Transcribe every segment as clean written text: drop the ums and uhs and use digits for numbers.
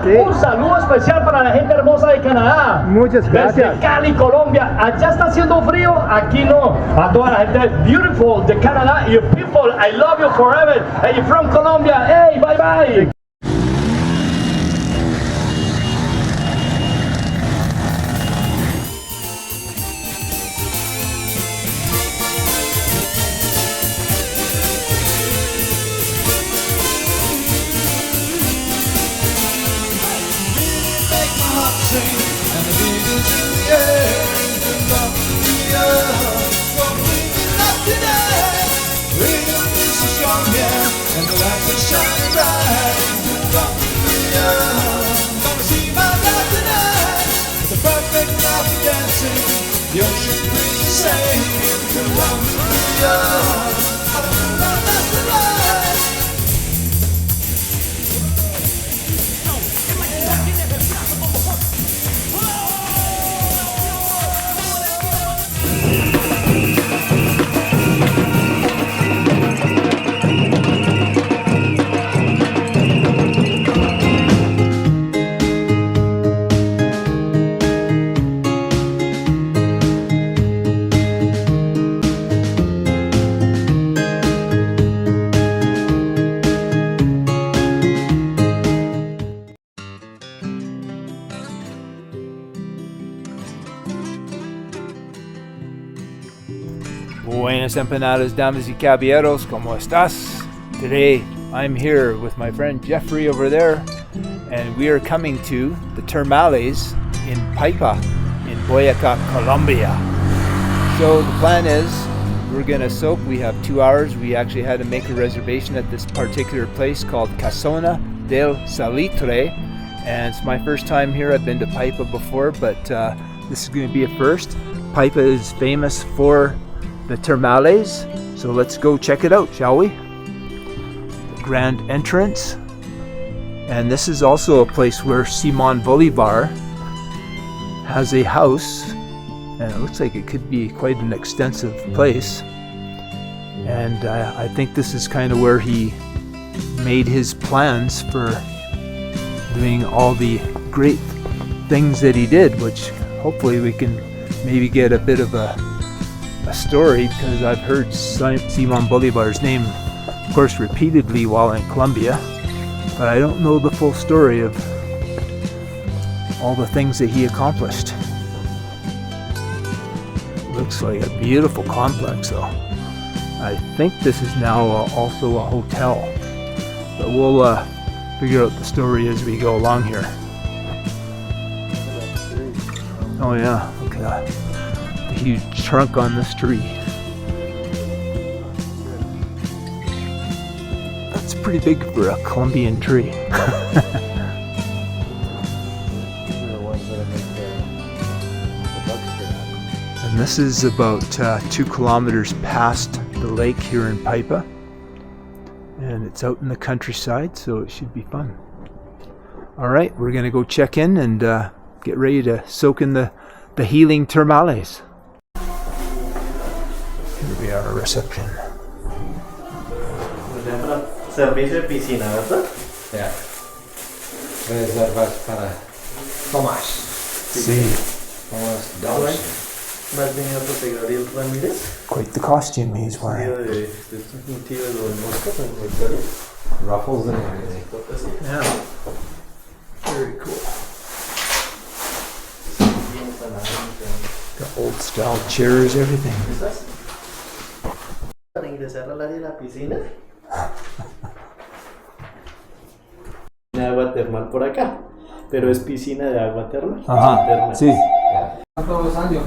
Sí. Un saludo especial para la gente hermosa de Canadá. Muchas gracias. Desde Cali, Colombia. Allá está haciendo frío, aquí no. A toda la gente beautiful de Canadá. You people, I love you forever. Hey, you from Colombia. Hey, bye bye. And the beat is in the air, Colombia, walking in love today. Freedom is so strong, yeah, and the light is shining bright. Colombia, gonna see my love tonight. It's a perfect night for dancing, the ocean breeze is saying, Colombia, that's the light. Buenas empanadas, damas y caballeros, ¿cómo estás? Today I'm here with my friend Jeffrey over there, and we are coming to the Termales in Paipa in Boyacá, Colombia. So the plan is we're gonna soak. We have 2 hours. We actually had to make a reservation at this particular place called Casona del Salitre, and it's my first time here. I've been to Paipa before, but this is going to be a first. Paipa is famous for the Termales, so let's go check it out, shall we? The grand entrance, and this is also a place where Simon Bolivar has a house, and it looks like it could be quite an extensive place. And I think this is kind of where he made his plans for doing all the great things that he did, which hopefully we can maybe get a bit of a story, because I've heard Simon Bolivar's name, of course, repeatedly while in Colombia, but I don't know the full story of all the things that he accomplished. Looks like a beautiful complex though. I think this is now also a hotel, but we'll figure out the story as we go along here. Oh yeah, look at that. A huge trunk on this tree. That's pretty big for a Colombian tree. And this is about 2 kilometers past the lake here in Paipa, and it's out in the countryside, so it should be fun. Alright, we're gonna go check in and get ready to soak in the healing Termales. Here we are, reception. Servicio de piscina, ¿verdad? Ya. Reservas para Tomás. Sí. Tomás Dawson. Más bien otro de Gabriel Ramírez. Quite the costume he's Tío wearing. de un tío de los moscos en el Perú. Ruffles and everything. Yeah. Very cool. Got old style chairs, everything. Para ingresar al área de la piscina. De agua termal por acá, pero es piscina de agua termal. Ajá, Termal. sí. Todos los años.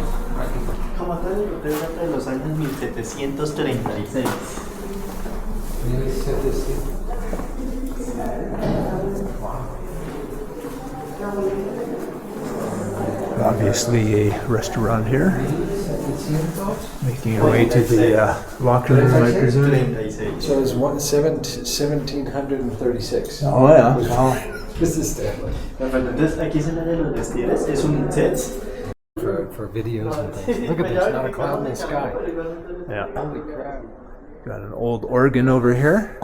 Como tal, el hotel data de los años 1736. 1700. Obviously a restaurant here. Making your way to the locker room, I presume. 36. So it's 1736. Oh yeah. Wow. This is Stanley. Perfecto, entonces aquí es el área de los vestidores, es un set. For videos and things. Look at this, not a cloud in the sky. Yeah. Holy crap. Got an old organ over here.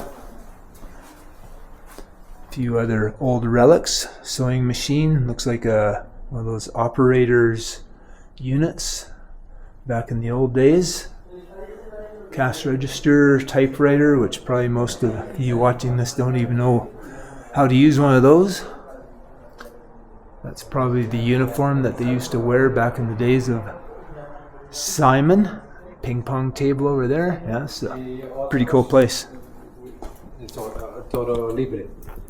few other old relics. Sewing machine, looks like one of those operators units back in the old days. Cash register, typewriter, which probably most of you watching this don't even know how to use one of those. That's probably the uniform that they used to wear back in the days of Simon. Ping pong table over there. Yeah, it's a pretty cool place. Todo libre.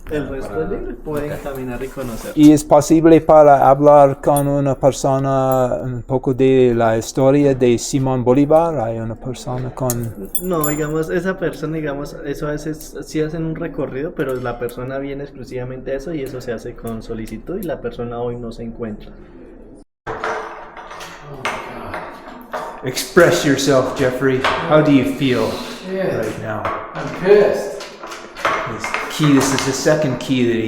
El resto es libre, pueden caminar y conocer. ¿Y es posible para hablar con una persona un poco de la historia de Simón Bolívar? ¿Hay una persona con...? No, digamos, esa persona, digamos, eso a veces sí hacen un recorrido, pero la persona viene exclusivamente a eso y eso se hace con solicitud y la persona hoy no se encuentra. Express yourself, Jeffrey. How do you feel right now? I'm pissed. This is the second key that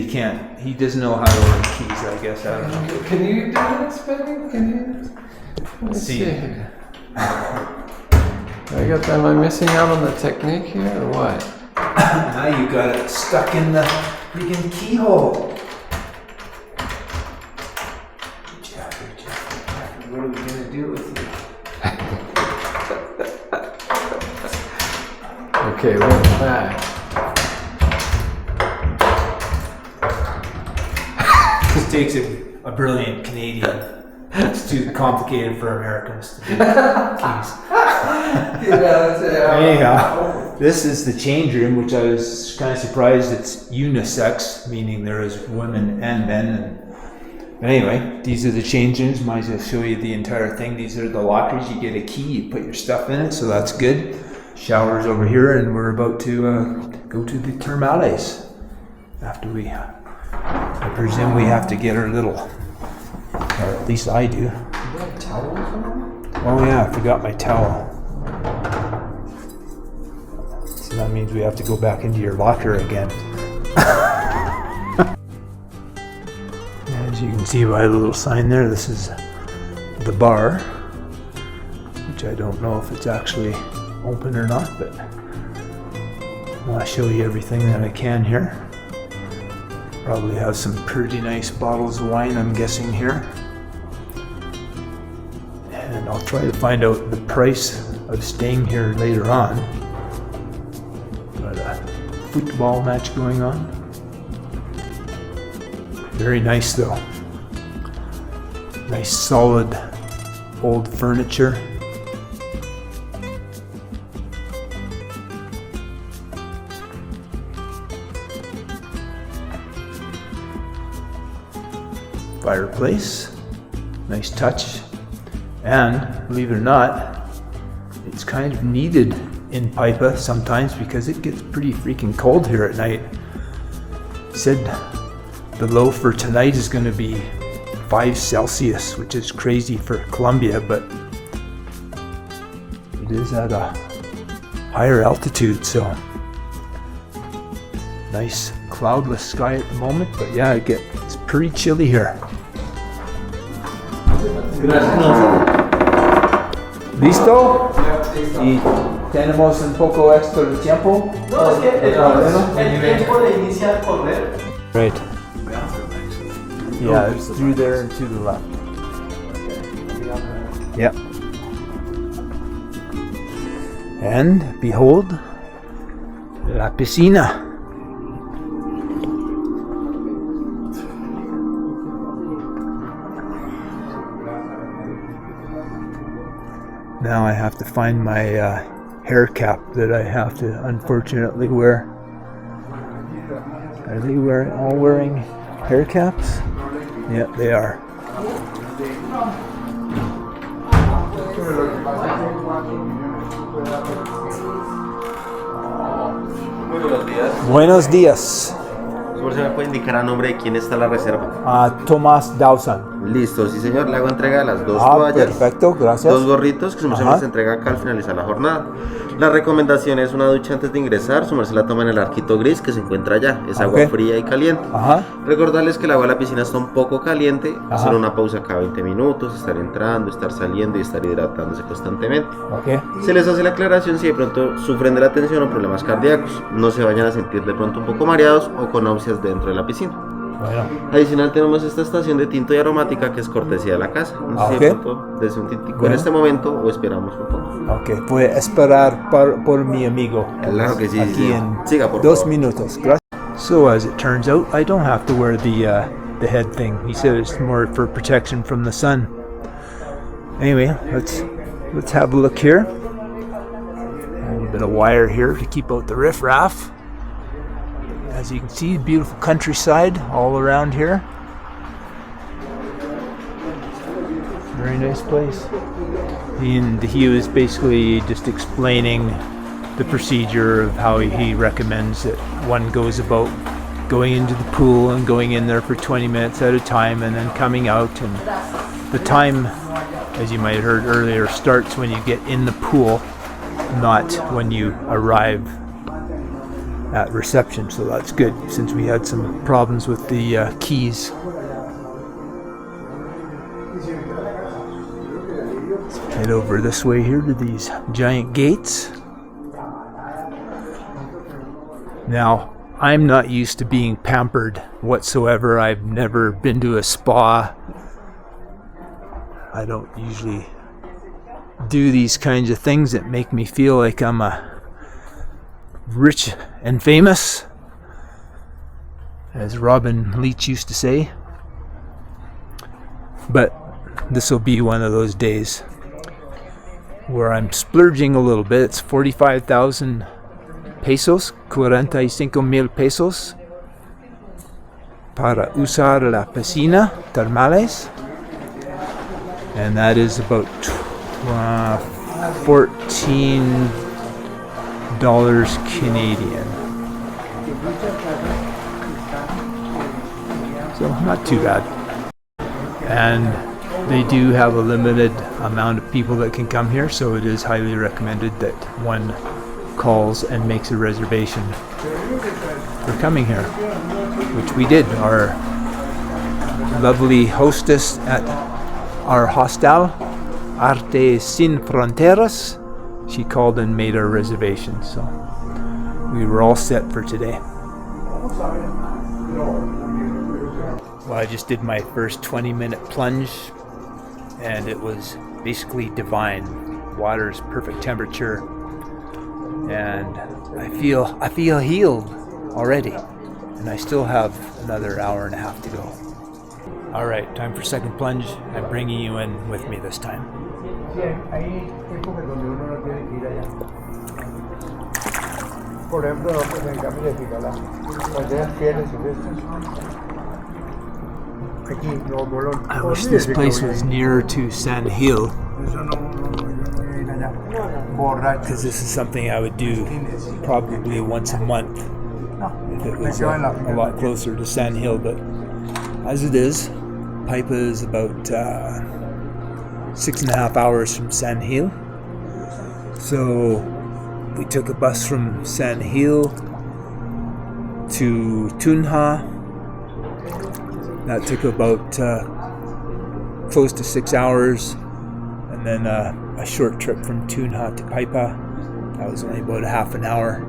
he doesn't know how to learn keys, I guess. I don't know. Can you do this, baby? Can you? Let's see. Am I missing out on the technique here or what? Now you got it stuck in the freaking keyhole. Jeffrey, what are we gonna do with you? Okay, we're back. This takes a brilliant Canadian. It's too complicated for Americans to do keys. Anyhow, this is the change room, which I was kind of surprised it's unisex, meaning there is women and men. But anyway, these are the change rooms. Might as well show you the entire thing. These are the lockers. You get a key, you put your stuff in it, so that's good. Showers over here, and we're about to go to the termales. After I presume we have to get our little, or at least I do. Oh yeah, I forgot my towel. So that means we have to go back into your locker again. As you can see by the little sign there, this is the bar, which I don't know if it's actually open or not, but I want to show you everything that I can here. Probably have some pretty nice bottles of wine, I'm guessing here. And I'll try to find out the price of staying here later on. Got a football match going on. Very nice though. Nice solid old furniture. Fireplace, nice touch, and believe it or not, it's kind of needed in Paipa sometimes because it gets pretty freaking cold here at night. Said the low for tonight is going to be 5 Celsius, which is crazy for Colombia, but it is at a higher altitude, so nice cloudless sky at the moment, but yeah, it's pretty chilly here. ¿Listo? Y tenemos un poco extra de tiempo. No, es que el tiempo de inicia a correr. Right. Yeah, it's through there and to the left. Yep. And behold, la piscina. Now I have to find my hair cap that I have to unfortunately wear. Are they all wearing hair caps? Yeah, they are. Muy buenos días. Buenos días. Por si me puede indicar a nombre de quién está la reserva. Tomás Dawson. Listo, sí señor, le hago entrega de las 2 Ah, toallas, perfecto, gracias. 2 gorritos que su merced Ajá. nos entrega acá al finalizar la jornada. La recomendación es una ducha antes de ingresar, su merced la toma en el arquito gris que se encuentra allá, es agua Ok. fría y caliente. Ajá. Recordarles que el agua de la piscina está un poco caliente, Ajá. hacer una pausa cada 20 minutos, estar entrando, estar saliendo y estar hidratándose constantemente. Ok. Se les hace la aclaración si de pronto sufren de la tensión o problemas cardíacos. No se vayan a sentir de pronto un poco mareados o con náuseas experiencias dentro de la piscina. Bueno. Adicional tenemos esta estación de tinto y aromática que es cortesía de la casa. No sé si de pronto desde un tintico en este momento o esperamos un poco. Ok, voy a esperar por mi amigo. Claro que sí. Aquí en Siga, por 2 favor. minutos. Gracias. So as it turns out, I don't have to wear the head thing. He said it's more for protection from the sun. Anyway, let's have a look here. A little bit of wire here to keep out the riffraff. As you can see, beautiful countryside all around here. Very nice place. And he was basically just explaining the procedure of how he recommends that one goes about going into the pool and going in there for 20 minutes at a time and then coming out. And the time, as you might have heard earlier, starts when you get in the pool, not when you arrive at reception. So that's good, since we had some problems with the keys. Let's head over this way here to these giant gates. Now, I'm not used to being pampered whatsoever. I've never been to a spa. I don't usually do these kinds of things that make me feel like I'm rich and famous, as Robin Leach used to say. But this will be one of those days where I'm splurging a little bit. It's 45,000 pesos, 45,000 pesos para usar la piscina termales, and that is about $14 Canadian. So not too bad. And they do have a limited amount of people that can come here, so it is highly recommended that one calls and makes a reservation for coming here, which we did. Our lovely hostess at our hostel, Arte Sin Fronteras, she called and made our reservation, so we were all set for today. Well, I just did my first 20-minute plunge, and it was basically divine. Water's perfect temperature, and I feel healed already, and I still have another hour and a half to go. All right, time for second plunge. I'm bringing you in with me this time. Por ejemplo, pues en cambio de Ticala, cuando ya quieres aquí no Bolón. I wish this place was nearer to San Gil, because this is something I would do probably once a month if it was a lot closer to San Gil. But as it is, Paipa is about 6.5 hours from San Gil. So we took a bus from San Gil to Tunja. That took about close to 6 hours, and then a short trip from Tunja to Paipa. That was only about a half an hour.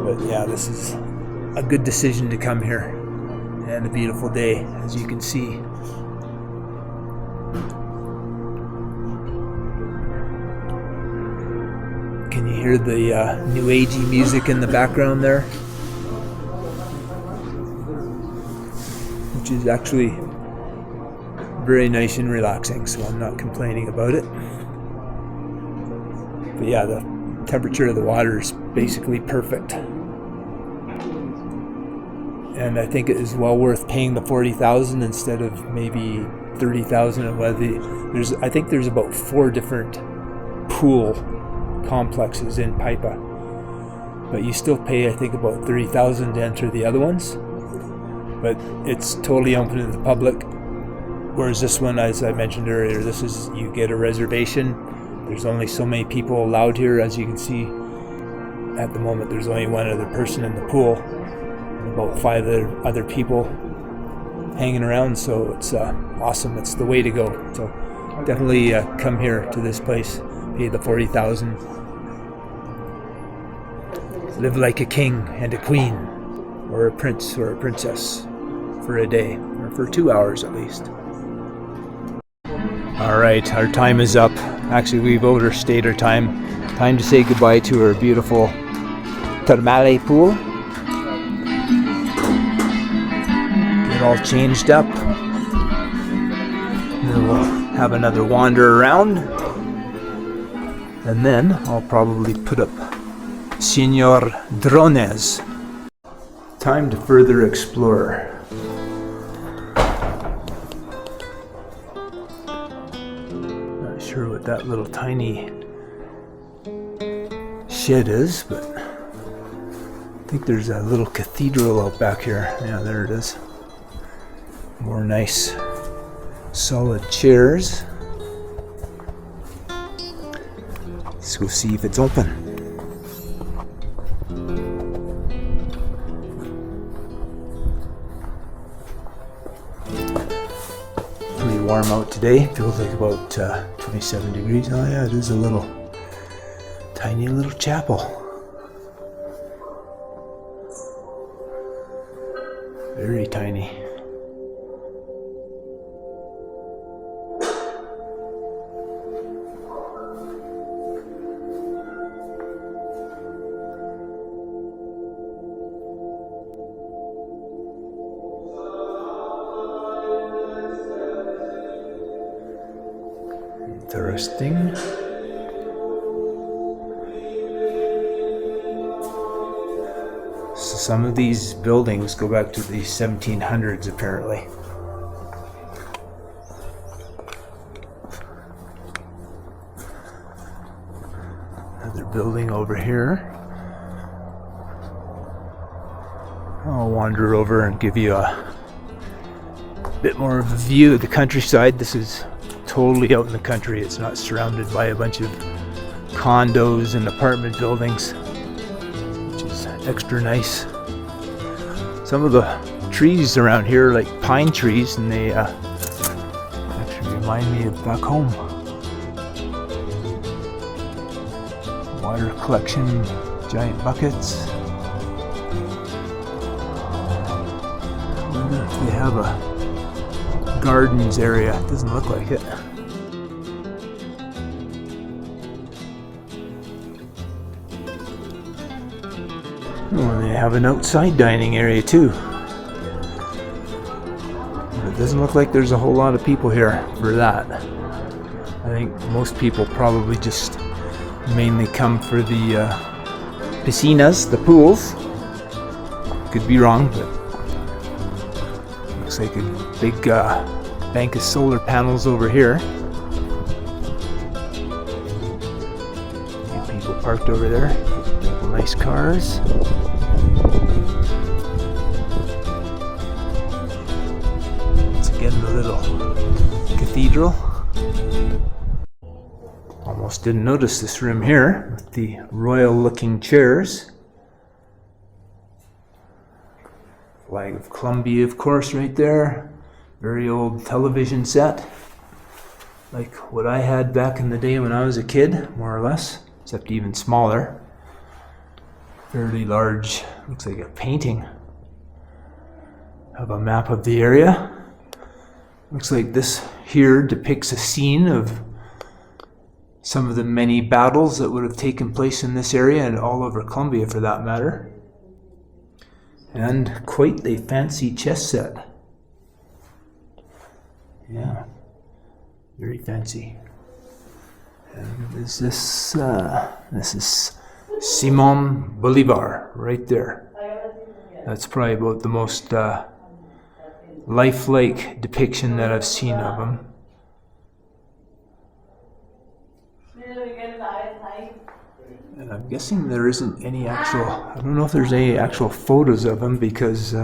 But yeah, this is a good decision to come here, and a beautiful day, as you can see. Can you hear the new agey music in the background there? Which is actually very nice and relaxing, so I'm not complaining about it. But yeah, the temperature of the water is basically perfect. And I think it is well worth paying the 40,000 instead of maybe 30,000. I think there's about 4 different pool complexes in Paipa, but you still pay, I think, about 30,000 to enter the other ones. But it's totally open to the public. Whereas this one, as I mentioned earlier, this is, you get a reservation. There's only so many people allowed here. As you can see, at the moment, there's only one other person in the pool, and about 5 other people hanging around. So it's awesome. It's the way to go. So definitely come here to this place. Pay the 40,000. Live like a king and a queen. or a prince or a princess for a day, or for 2 hours at least. Alright, our time is up. Actually, we've overstayed our time. Time to say goodbye to our beautiful thermale pool. Get all changed up. Then we'll have another wander around. And then I'll probably put up Señor Drones. Time to further explore. Not sure what that little tiny shed is, but I think there's a little cathedral out back here. Yeah, there it is. More nice solid chairs. Let's go see if it's open. Pretty warm out today. Feels like about 27 degrees. Oh yeah, it is a little tiny little chapel. Very tiny. Interesting. So some of these buildings go back to the 1700s apparently. Another building over here. I'll wander over and give you a bit more of a view of the countryside. This is totally out in the country. It's not surrounded by a bunch of condos and apartment buildings, which is extra nice. Some of the trees around here are like pine trees, and they actually remind me of back home. Water collection, giant buckets. I wonder if they have a gardens area. It doesn't look like it. Oh, they have an outside dining area too. But it doesn't look like there's a whole lot of people here for that. I think most people probably just mainly come for the piscinas, the pools. Could be wrong, but looks like a big bank of solar panels over here. A few people parked over there. Couple nice cars. Once again, the little cathedral. Almost didn't notice this room here with the royal looking chairs. Flag of Colombia, of course, right there. Very old television set. Like what I had back in the day when I was a kid, more or less, except even smaller. Fairly large, looks like a painting of a map of the area. Looks like this here depicts a scene of some of the many battles that would have taken place in this area and all over Colombia for that matter. And quite a fancy chess set. Yeah, very fancy. And is this is Simon Bolivar right there. That's probably about the most lifelike depiction that I've seen of him. And I'm guessing there isn't any actual, I don't know if there's any actual photos of him because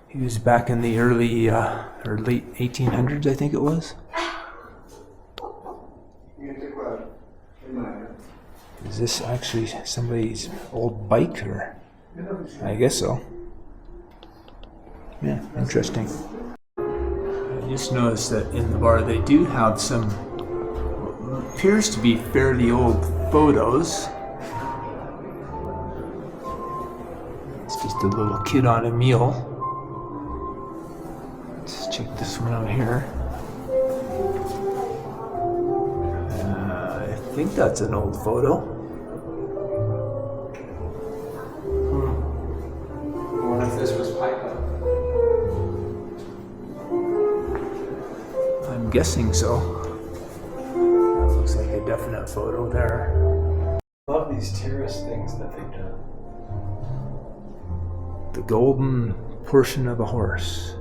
he was back in the early or late 1800s, I think it was. Is this actually somebody's old bike, or? I guess so. Yeah, interesting. I just noticed that in the bar they do have some what appears to be fairly old photos. Let's just Just a little kid on a mule. Let's check this one out here. I think that's an old photo. I wonder if this was Paipa. I'm guessing so. That looks like a definite photo there. I love these terrace things that they've done. The golden portion of a horse.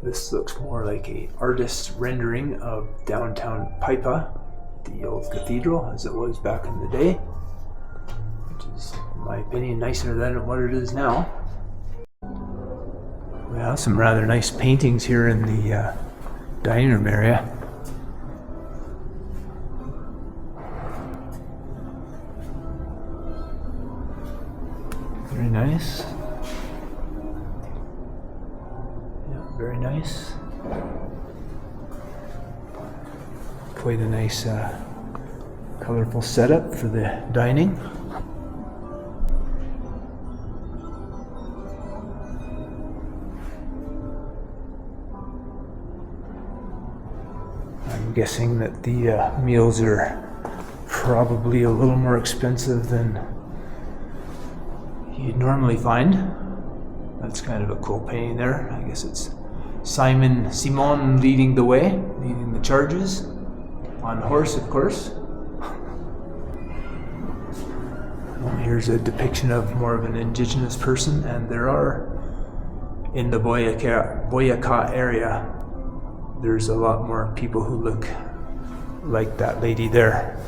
This looks more like a artist's rendering of downtown Paipa, the old cathedral as it was back in the day, which is, in my opinion, nicer than what it is now. We have some rather nice paintings here in the dining room area. Very nice. Yeah, very nice. Quite a nice colorful setup for the dining. I'm guessing that the meals are probably a little more expensive than you'd normally find. That's kind of a cool painting there. I guess it's Simon leading the way, leading the charges. On horse, of course. Well, here's a depiction of more of an indigenous person, and there are, in the Boyaca area, there's a lot more people who look like that lady there.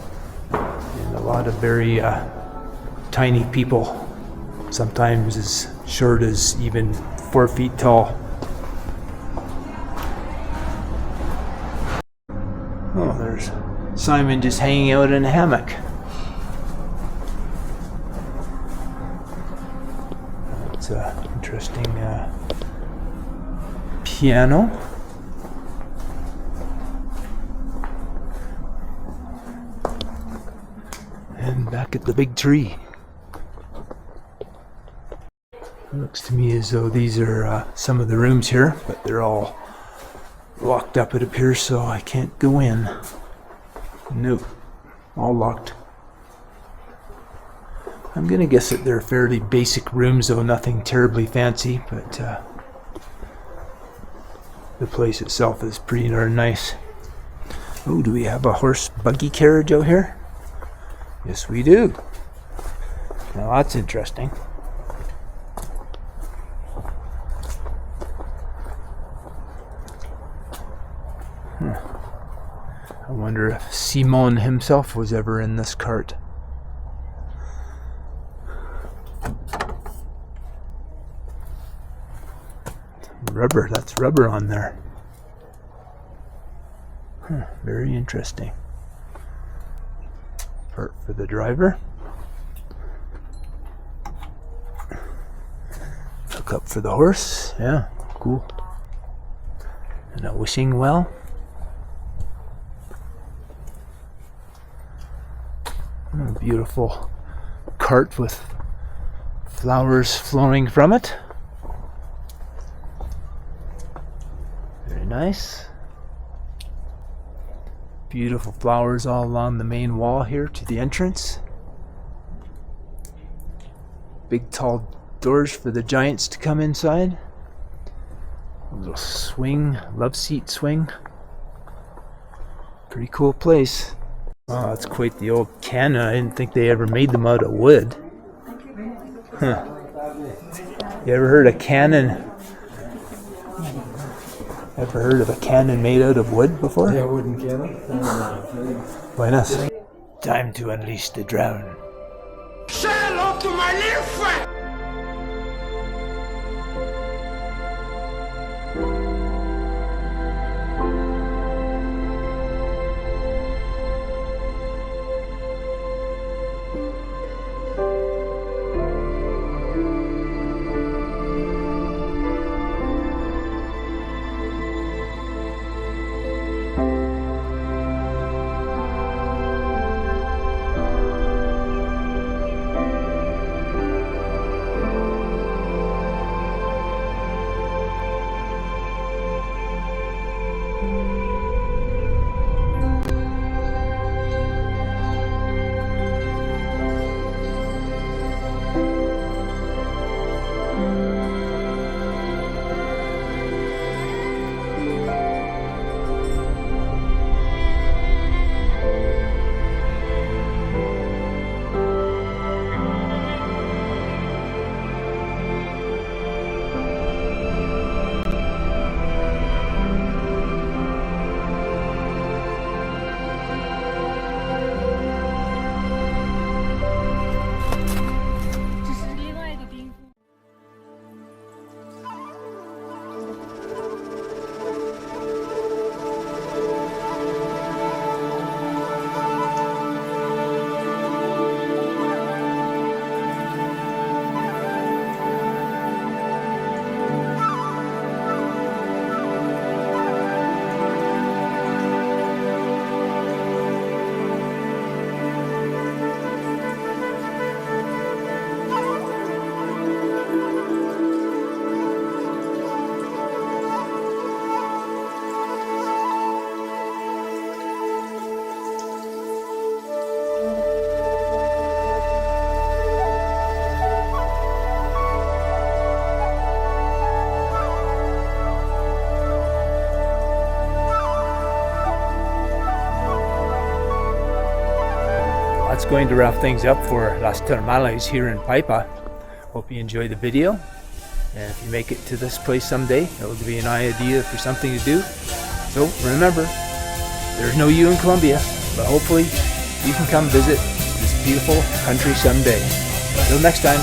And a lot of very tiny people, sometimes as short as even 4 feet tall. Oh, there's Simon just hanging out in a hammock. That's an interesting piano. And back at the big tree. Looks to me as though these are some of the rooms here, but they're all locked up, it appears, so I can't go in. Nope, all locked. I'm gonna guess that they're fairly basic rooms, though nothing terribly fancy, but the place itself is pretty darn nice. Oh, do we have a horse buggy carriage out here? Yes, we do. Now that's interesting. I wonder if Simon himself was ever in this cart. Rubber, that's rubber on there. Very interesting. Part for the driver. Hook up for the horse. Yeah, cool. And a wishing well. A beautiful cart with flowers flowing from it. Very nice. Beautiful flowers all along the main wall here to the entrance. Big tall doors for the giants to come inside. A little swing, love seat swing. Pretty cool place. Oh, that's quite the old cannon. I didn't think they ever made them out of wood. Huh. You ever heard of cannon? Ever heard of a cannon made out of wood before? Yeah, wooden cannon. Why not? Time to unleash the drone. Say hello to my little friend! going to wrap things up for Las Termales here in Paipa. Hope you enjoyed the video. And if you make it to this place someday, it'll give you an idea for something to do. So remember, there's no you in Colombia, but hopefully you can come visit this beautiful country someday. Till next time,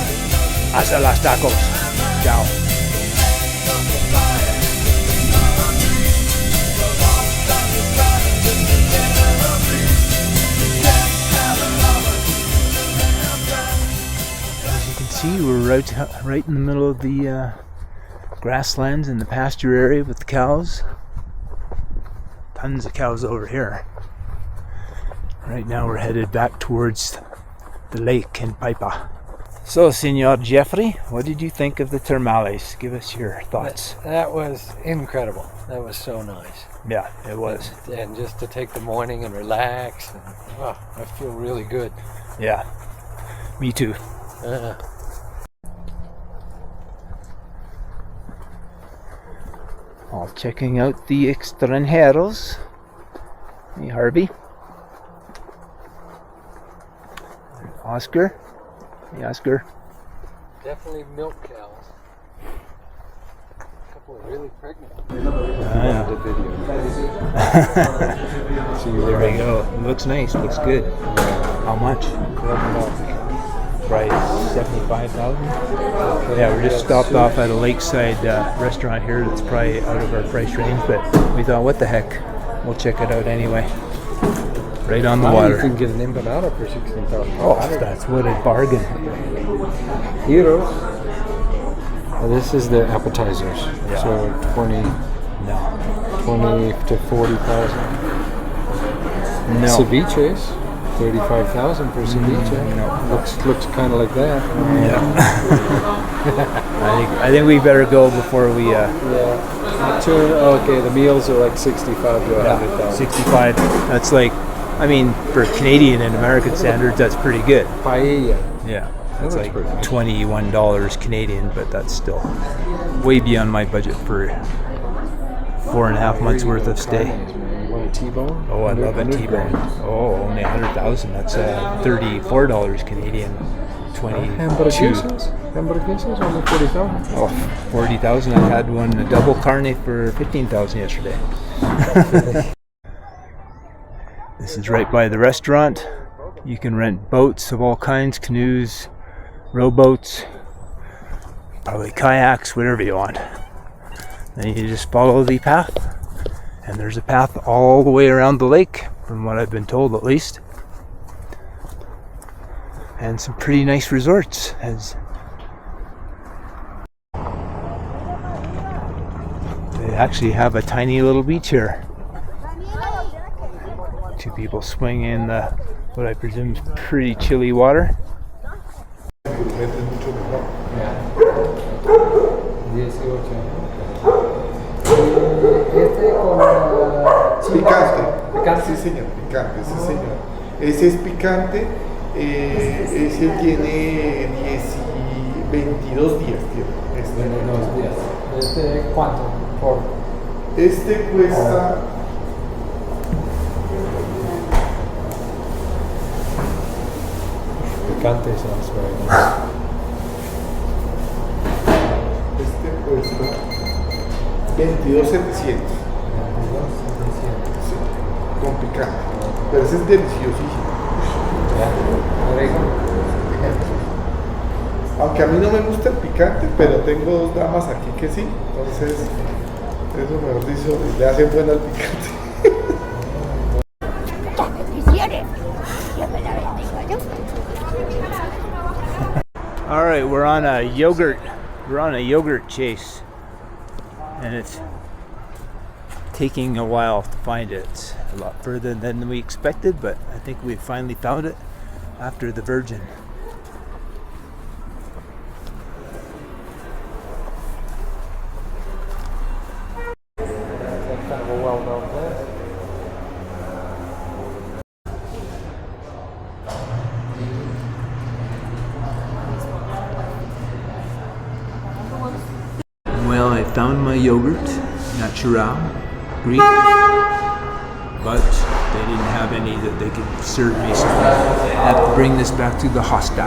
hasta las tacos. Ciao. See, we're right in the middle of the grasslands in the pasture area with the cows. Tons of cows over here. Right now we're headed back towards the lake in Paipa. So, Senor Jeffrey, what did you think of the Termales? Give us your thoughts. That was incredible. That was so nice. Yeah, it was. And just to take the morning and relax. And, I feel really good. Yeah, me too. All checking out the extranjeros. Hey, Harvey. Oscar. Hey, Oscar. Definitely milk cows. A couple of really pregnant. See, there we go. It looks nice. Looks good. How much? Price 75,000. Yeah, we're just stopped off at a lakeside restaurant here that's probably out of our price range, but we thought, what the heck, we'll check it out anyway. Right on the water. You can get an empanada for 16,000. Oh, that's what a bargain. Heroes. This is the appetizers. Yeah. So 20 to 40,000. No. Ceviches. 35,000 for ceviche. No. Looks kind of like that. Yeah. I think we better go before we. Okay, the meals are like 65 to 100,000. 65. That's like, I mean, for Canadian and American standards, that's pretty good. Paella. Yeah. That's like $21 Canadian, but that's still way beyond my budget for 4.5 months worth of stay. T-bone? Oh, I love a T-bone. Oh, only 100,000. That's $34 Canadian. 22. Hamburguesas only 40,000. Oh, 40,000. I had one a double carne for 15,000 yesterday. This is right by the restaurant. You can rent boats of all kinds, canoes, rowboats, probably kayaks, whatever you want. Then you just follow the path. And there's a path all the way around the lake, from what I've been told at least. And some pretty nice resorts. They actually have a tiny little beach here. Two people swing in the, what I presume is pretty chilly water. Picante. Sí, señor, picante, sí, señor. Ese es picante, ese tiene 22 días. Este. 22 días. ¿Este cuánto? Este cuesta... Picante sounds very nice. Este cuesta 22,700. Sí, con picante. Pero ese es deliciosísimo. Aunque a mí no me gusta el picante, pero tengo dos damas aquí que sí. Entonces, eso mejor dicho, le hacen buena al picante. All right, we're on a yogurt chase, and it's taking a while to find it. It's a lot further than we expected, but I think we finally found it after the Virgin. That's kind of a well-known place. Well, I found my yogurt, natural, Greek, but They didn't have any that they could serve me, so I have to bring this back to the hostel.